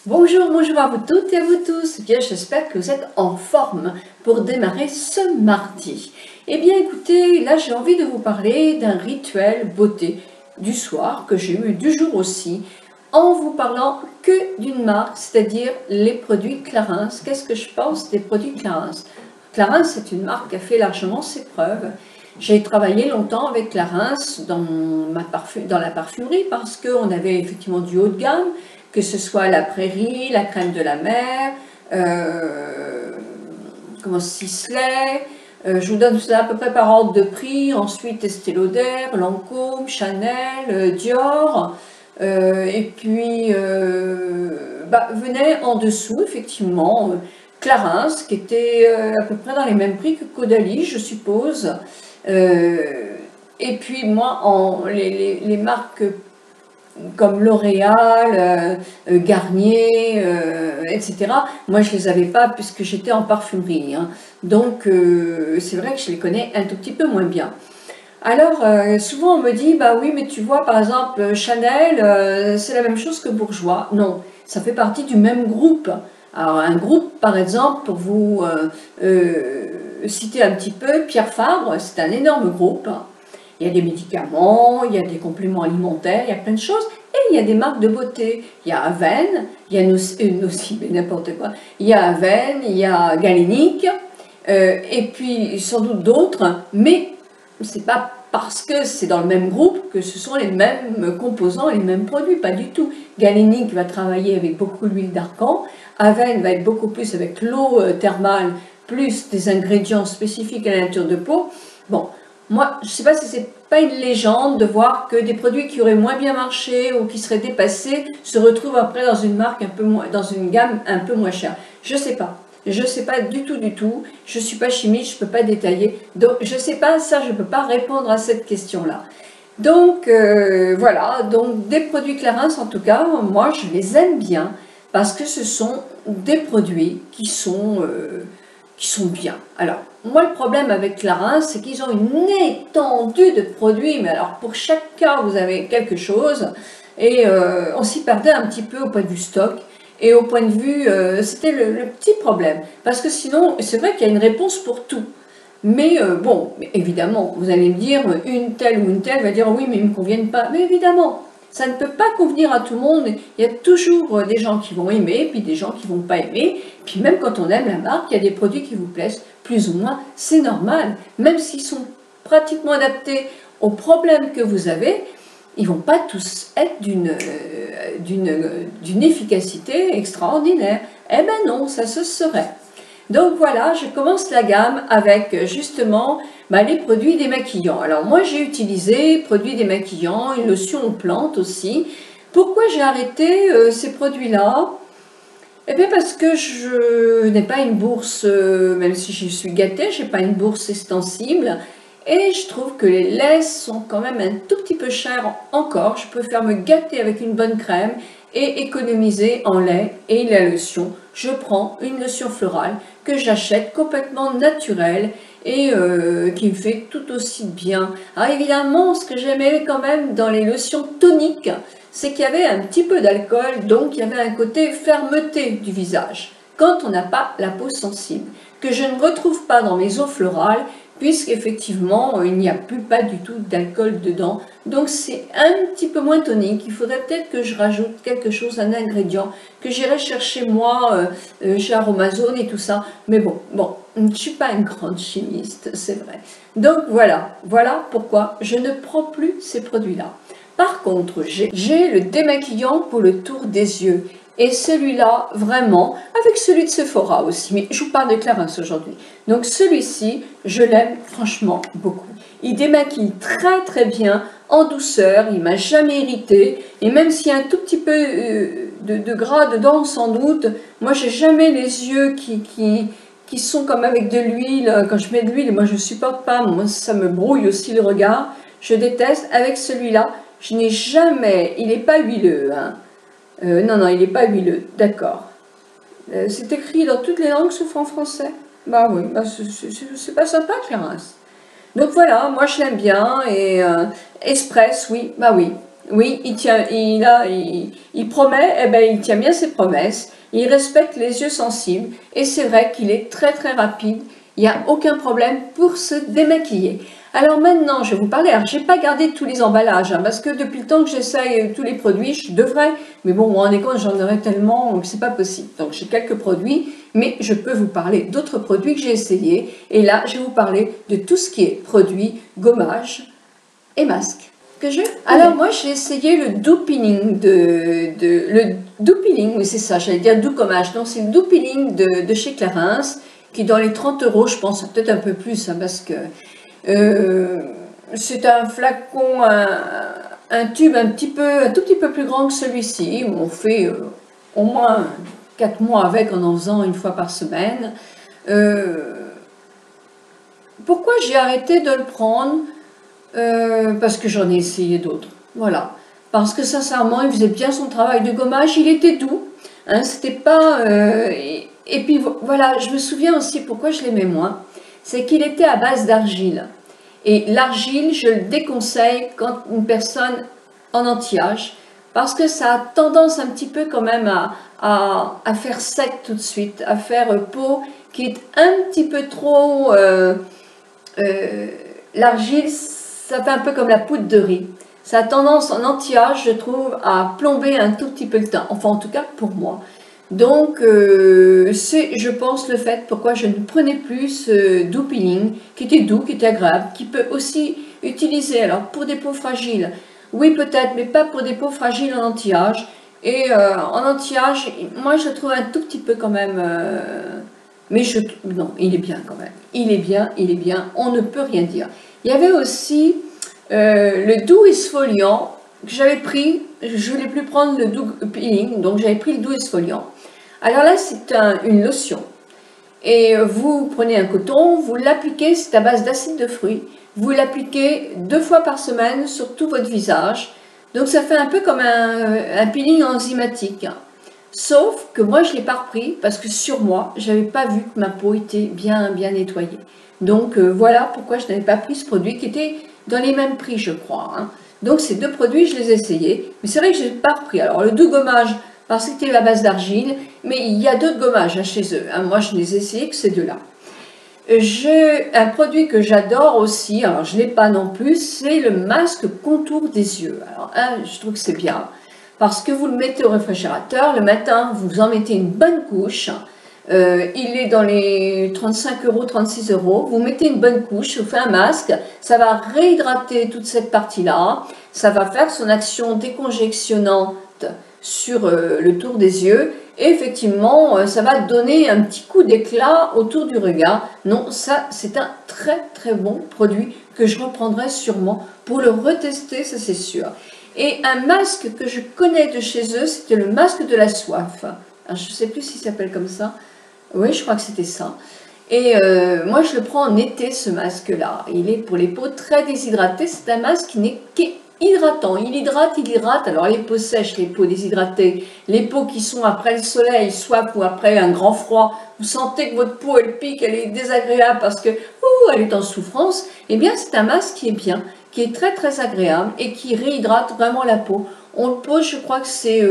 Bonjour, bonjour à vous toutes et à vous tous. Bien, j'espère que vous êtes en forme pour démarrer ce mardi. Eh bien, écoutez, là, j'ai envie de vous parler d'un rituel beauté du soir que j'ai eu du jour aussi, en vous parlant que d'une marque, c'est-à-dire les produits Clarins. Qu'est-ce que je pense des produits Clarins? Clarins, c'est une marque qui a fait largement ses preuves. J'ai travaillé longtemps avec Clarins dans la parfumerie parce qu'on avait effectivement du haut de gamme, que ce soit la prairie, la crème de la mer, Sisley. Je vous donne ça à peu près par ordre de prix. Ensuite, Estée Lauder, Lancôme, Chanel, Dior. Et puis, venait en dessous, effectivement, Clarins, qui était à peu près dans les mêmes prix que Caudalie, je suppose. Et puis, moi, les marques comme L'Oréal, Garnier, etc. Moi, je ne les avais pas puisque j'étais en parfumerie. Hein. Donc, c'est vrai que je les connais un tout petit peu moins bien. Alors, souvent on me dit, bah oui, mais tu vois, par exemple, Chanel, c'est la même chose que Bourjois. Non, ça fait partie du même groupe. Alors, un groupe, par exemple, pour vous citer un petit peu, Pierre Fabre, c'est un énorme groupe. Il y a des médicaments, il y a des compléments alimentaires, il y a plein de choses. Et il y a des marques de beauté. Il y a Aven, il y a Nocib, n'importe quoi. Il y a Aven, il y a Galénic, et puis sans doute d'autres, mais c'est pas parce que c'est dans le même groupe que ce sont les mêmes composants, les mêmes produits, pas du tout. Galénic va travailler avec beaucoup l'huile d'argan, Aven va être beaucoup plus avec l'eau thermale, plus des ingrédients spécifiques à la nature de peau. Bon, moi, je ne sais pas si c'est pas une légende de voir que des produits qui auraient moins bien marché ou qui seraient dépassés se retrouvent après dans une marque un peu moins, dans une gamme un peu moins chère. Je ne sais pas. Je ne sais pas du tout, du tout. Je ne suis pas chimiste, je ne peux pas détailler. Donc, je ne sais pas, ça, je ne peux pas répondre à cette question-là. Donc, voilà. Donc, des produits Clarins, en tout cas, moi, je les aime bien parce que ce sont des produits qui sont bien. Alors, moi, le problème avec Clarins, c'est qu'ils ont une étendue de produits, mais alors pour chaque cas, vous avez quelque chose, et on s'y perdait un petit peu au point de vue stock, et au point de vue, c'était le petit problème, parce que sinon, c'est vrai qu'il y a une réponse pour tout. Mais bon, évidemment, vous allez me dire, une telle ou une telle va dire, oui, mais ils ne me conviennent pas. Mais évidemment, ça ne peut pas convenir à tout le monde. Il y a toujours des gens qui vont aimer, puis des gens qui ne vont pas aimer. Puis même quand on aime la marque, il y a des produits qui vous plaisent plus ou moins. C'est normal. Même s'ils sont pratiquement adaptés aux problèmes que vous avez, ils ne vont pas tous être d'une efficacité extraordinaire. Eh ben non, ça se serait. Donc voilà, je commence la gamme avec justement les produits démaquillants. Alors moi j'ai utilisé produits démaquillants, une lotion aux plantes aussi. Pourquoi j'ai arrêté ces produits-là? Eh bien parce que je n'ai pas une bourse, même si je suis gâtée, je n'ai pas une bourse extensible. Et je trouve que les laits sont quand même un tout petit peu chers encore. Je préfère me gâter avec une bonne crème et économiser en lait et la lotion. Je prends une lotion florale que j'achète complètement naturelle et qui me fait tout aussi bien. Alors évidemment, ce que j'aimais quand même dans les lotions toniques, c'est qu'il y avait un petit peu d'alcool, donc il y avait un côté fermeté du visage, quand on n'a pas la peau sensible, que je ne retrouve pas dans mes eaux florales, puisqu'effectivement, il n'y a plus pas du tout d'alcool dedans. Donc c'est un petit peu moins tonique. Il faudrait peut-être que je rajoute quelque chose, un ingrédient, que j'irai chercher moi chez Aromazone et tout ça. Mais bon, je ne suis pas une grande chimiste, c'est vrai. Donc voilà pourquoi je ne prends plus ces produits-là. Par contre, j'ai le démaquillant pour le tour des yeux. Et celui-là, vraiment, avec celui de Sephora aussi, mais je vous parle de Clarins aujourd'hui. Donc celui-ci, je l'aime franchement beaucoup. Il démaquille très très bien, en douceur, il m'a jamais irrité. Et même s'il y a un tout petit peu de gras dedans, sans doute, moi j'ai jamais les yeux qui sont comme avec de l'huile. Quand je mets de l'huile, moi je ne supporte pas, moi ça me brouille aussi le regard. Je déteste. Avec celui-là, je n'ai jamais, il n'est pas huileux, hein. Non, il n'est pas huileux, d'accord. C'est écrit dans toutes les langues sauf en français. Bah oui, c'est pas sympa, Clarins. Donc voilà, moi je l'aime bien, et Express, oui, bah oui. Oui, il tient, il promet, eh ben, il tient bien ses promesses, il respecte les yeux sensibles, et c'est vrai qu'il est très très rapide, il n'y a aucun problème pour se démaquiller. Alors maintenant, je vais vous parler, alors j'ai pas gardé tous les emballages, hein, parce que depuis le temps que j'essaye tous les produits, je devrais, mais bon, vous vous rendez compte, j'en aurais tellement que c'est pas possible. Donc j'ai quelques produits, mais je peux vous parler d'autres produits que j'ai essayés, et là, je vais vous parler de tout ce qui est produits, gommage et masques. Alors moi j'ai essayé le doux peeling le doux peeling, oui c'est ça, j'allais dire doux gommage, non c'est le doux peeling de chez Clarins, qui est dans les 30 euros je pense, peut-être un peu plus, hein, parce que c'est un flacon, un tube un tout petit peu plus grand que celui-ci, où on fait au moins 4 mois avec en faisant une fois par semaine. Pourquoi j'ai arrêté de le prendre? Parce que j'en ai essayé d'autres. Voilà. Parce que sincèrement, il faisait bien son travail de gommage, il était doux. Hein, c'était pas. Et puis voilà, je me souviens aussi pourquoi je l'aimais moins. C'est qu'il était à base d'argile. Et l'argile, je le déconseille quand une personne en anti-âge, parce que ça a tendance un petit peu quand même à faire sec tout de suite, à faire peau qui est un petit peu trop. L'argile, ça fait un peu comme la poudre de riz. Ça a tendance en anti-âge, je trouve, à plomber un tout petit peu le teint. Enfin, en tout cas, pour moi. Donc, c'est, je pense, le fait pourquoi je ne prenais plus ce doux peeling, qui était doux, qui était agréable, qui peut aussi utiliser, alors, pour des peaux fragiles. Oui, peut-être, mais pas pour des peaux fragiles en anti-âge. Et en anti-âge, moi, je le trouve un tout petit peu quand même... mais non, il est bien quand même. Il est bien, on ne peut rien dire. Il y avait aussi le doux exfoliant que j'avais pris, je ne voulais plus prendre le doux peeling, donc j'avais pris le doux exfoliant. Alors là, c'est une lotion. Et vous prenez un coton, vous l'appliquez, c'est à base d'acide de fruits, vous l'appliquez 2 fois par semaine sur tout votre visage. Donc ça fait un peu comme un peeling enzymatique. Sauf que moi, je ne l'ai pas repris parce que sur moi, je n'avais pas vu que ma peau était bien nettoyée. Donc voilà pourquoi je n'avais pas pris ce produit qui était dans les mêmes prix, je crois. Hein. Donc ces deux produits, je les ai essayés. Mais c'est vrai que je n'ai pas repris. Alors le doux gommage, parce que c'était à base d'argile, mais il y a d'autres gommages hein, chez eux. Hein. Moi, je les ai essayés que ces deux-là. J'ai un produit que j'adore aussi, alors je ne l'ai pas non plus, c'est le masque contour des yeux. Alors je trouve que c'est bien, parce que vous le mettez au réfrigérateur, le matin vous en mettez une bonne couche, il est dans les 35 euros, 36 euros, vous mettez une bonne couche, vous faites un masque, ça va réhydrater toute cette partie-là, ça va faire son action déconjectionnante sur le tour des yeux, et effectivement, ça va donner un petit coup d'éclat autour du regard. Non, ça, c'est un très très bon produit que je reprendrai sûrement pour le retester, ça c'est sûr. Et un masque que je connais de chez eux, c'était le masque de la soif. Alors, je ne sais plus s'il s'appelle comme ça. Oui, je crois que c'était ça. Et moi, je le prends en été, ce masque-là. Il est pour les peaux très déshydratées. C'est un masque qui est hydratant. Il hydrate. Alors, les peaux sèches, les peaux déshydratées, les peaux qui sont après le soleil, soit ou après un grand froid, vous sentez que votre peau, elle pique, elle est désagréable parce que, elle est en souffrance. Eh bien, c'est un masque qui est bien, qui est très, très agréable et qui réhydrate vraiment la peau. On le pose, je crois que c'est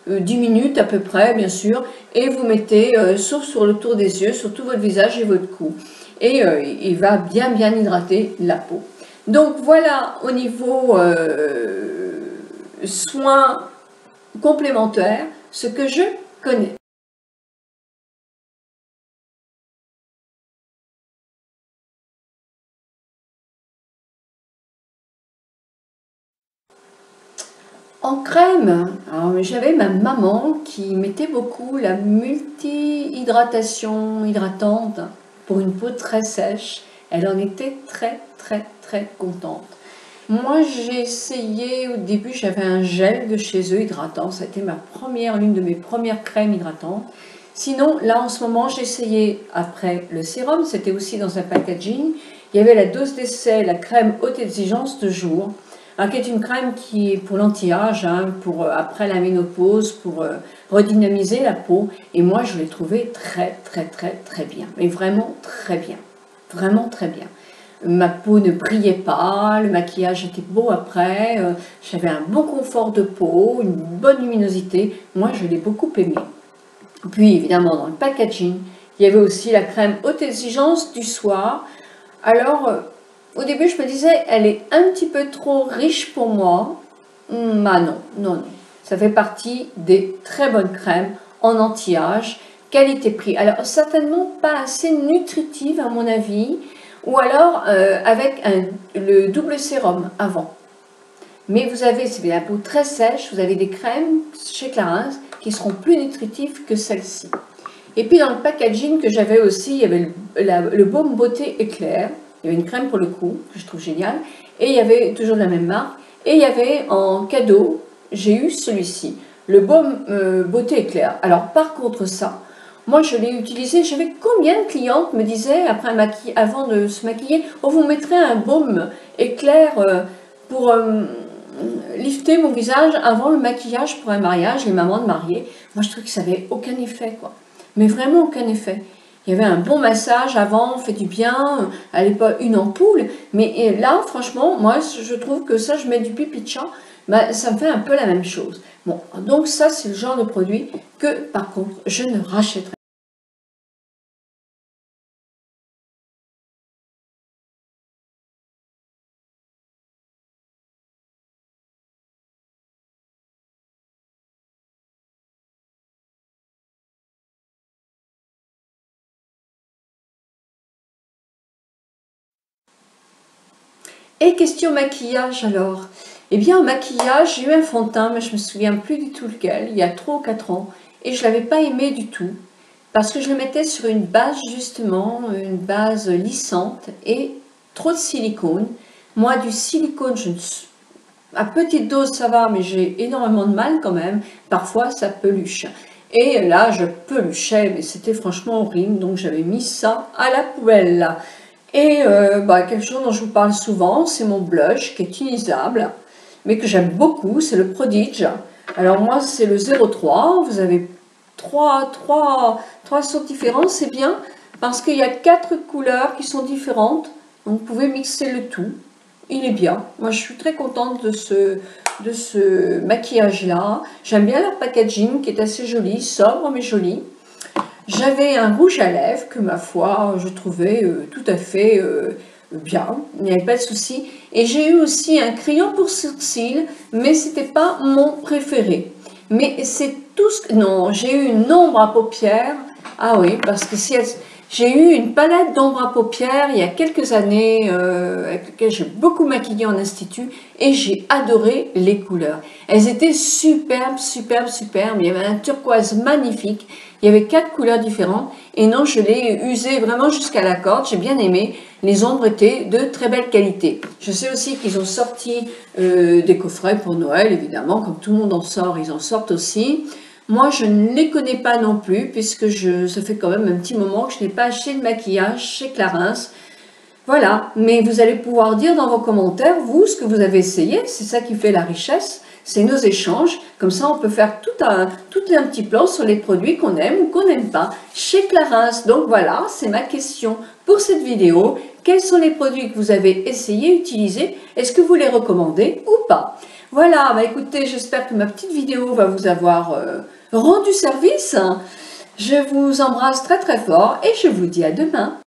10 minutes à peu près, bien sûr, et vous mettez, sauf sur le tour des yeux, sur tout votre visage et votre cou. Et il va bien hydrater la peau. Donc voilà, au niveau soins complémentaires, ce que je connais. En crème, j'avais ma maman qui mettait beaucoup la multi-hydratation hydratante pour une peau très sèche. Elle en était très très très contente. Moi j'ai essayé, au début j'avais un gel de chez eux hydratant, ça a été l'une de mes premières crèmes hydratantes. Sinon là en ce moment j'ai essayé après le sérum, c'était aussi dans un packaging. Il y avait la dose d'essai, la crème haute exigence de jour. Qui est une crème qui est pour l'anti-âge, hein, pour après la ménopause, pour redynamiser la peau. Et moi, je l'ai trouvée très, très, très, très bien. Mais vraiment très bien. Vraiment très bien. ma peau ne brillait pas, le maquillage était beau après, j'avais un bon confort de peau, une bonne luminosité. Moi, je l'ai beaucoup aimé. Puis, évidemment, dans le packaging, il y avait aussi la crème haute exigence du soir. Alors, au début, je me disais, elle est un petit peu trop riche pour moi. Ah non, non, non. Ça fait partie des très bonnes crèmes en anti-âge, qualité-prix. Alors, certainement pas assez nutritive à mon avis, ou alors avec le double sérum avant. Mais vous avez, si vous avez la peau très sèche, vous avez des crèmes chez Clarins qui seront plus nutritives que celle-ci. Et puis dans le packaging que j'avais aussi, il y avait le baume beauté éclair. Il y avait une crème pour le cou, que je trouve géniale. Et il y avait toujours de la même marque. Et il y avait en cadeau, j'ai eu celui-ci, le baume beauté éclair. Alors par contre ça, moi je l'ai utilisé, j'avais combien de clientes me disaient avant de se maquiller, oh vous mettrez un baume éclair pour lifter mon visage avant le maquillage pour un mariage, les mamans de mariés. Moi je trouvais que ça n'avait aucun effet quoi. Mais vraiment aucun effet. Il y avait un bon massage avant, on fait du bien, elle n'est pas une ampoule, mais là, franchement, moi, je trouve que ça, je mets du pipi de chat, bah, ça me fait un peu la même chose. Bon, donc ça, c'est le genre de produit que, par contre, je ne rachèterai. Et question maquillage alors. Eh bien, en maquillage, j'ai eu un fond de teint, mais je me souviens plus du tout lequel, il y a 3 ou 4 ans, et je ne l'avais pas aimé du tout, parce que je le mettais sur une base justement, une base lissante, et trop de silicone. Moi, du silicone, à petite dose, ça va, mais j'ai énormément de mal quand même. Parfois, ça peluche. Et là, je peluchais, mais c'était franchement horrible, donc j'avais mis ça à la poubelle. Et quelque chose dont je vous parle souvent, c'est mon blush qui est utilisable, mais que j'aime beaucoup, c'est le Prodige. Alors moi, c'est le 03, vous avez trois sortes différentes, c'est bien, parce qu'il y a 4 couleurs qui sont différentes, donc vous pouvez mixer le tout. Il est bien, moi je suis très contente de ce maquillage-là. J'aime bien leur packaging qui est assez joli, sobre mais joli. J'avais un rouge à lèvres que, ma foi, je trouvais tout à fait bien, il n'y avait pas de souci. Et j'ai eu aussi un crayon pour sourcils, mais c'était pas mon préféré. Mais c'est tout ce que... Non, j'ai eu une ombre à paupières. Ah oui, parce que si j'ai eu une palette d'ombre à paupières il y a quelques années avec laquelle j'ai beaucoup maquillé en institut et j'ai adoré les couleurs. Elles étaient superbes, superbes, superbes. Il y avait un turquoise magnifique. Il y avait 4 couleurs différentes et non, je l'ai usé vraiment jusqu'à la corde. J'ai bien aimé. Les ombres étaient de très belle qualité. Je sais aussi qu'ils ont sorti des coffrets pour Noël, évidemment. Comme tout le monde en sort, ils en sortent aussi. Moi, je ne les connais pas non plus, puisque ça fait quand même un petit moment que je n'ai pas acheté de maquillage chez Clarins. Voilà, mais vous allez pouvoir dire dans vos commentaires, vous, ce que vous avez essayé. C'est ça qui fait la richesse, c'est nos échanges. Comme ça, on peut faire tout un petit plan sur les produits qu'on aime ou qu'on n'aime pas chez Clarins. Donc voilà, c'est ma question pour cette vidéo. Quels sont les produits que vous avez essayé, utilisés? Est-ce que vous les recommandez ou pas? Voilà, bah écoutez, j'espère que ma petite vidéo va vous avoir rendu service. Je vous embrasse très très fort et je vous dis à demain.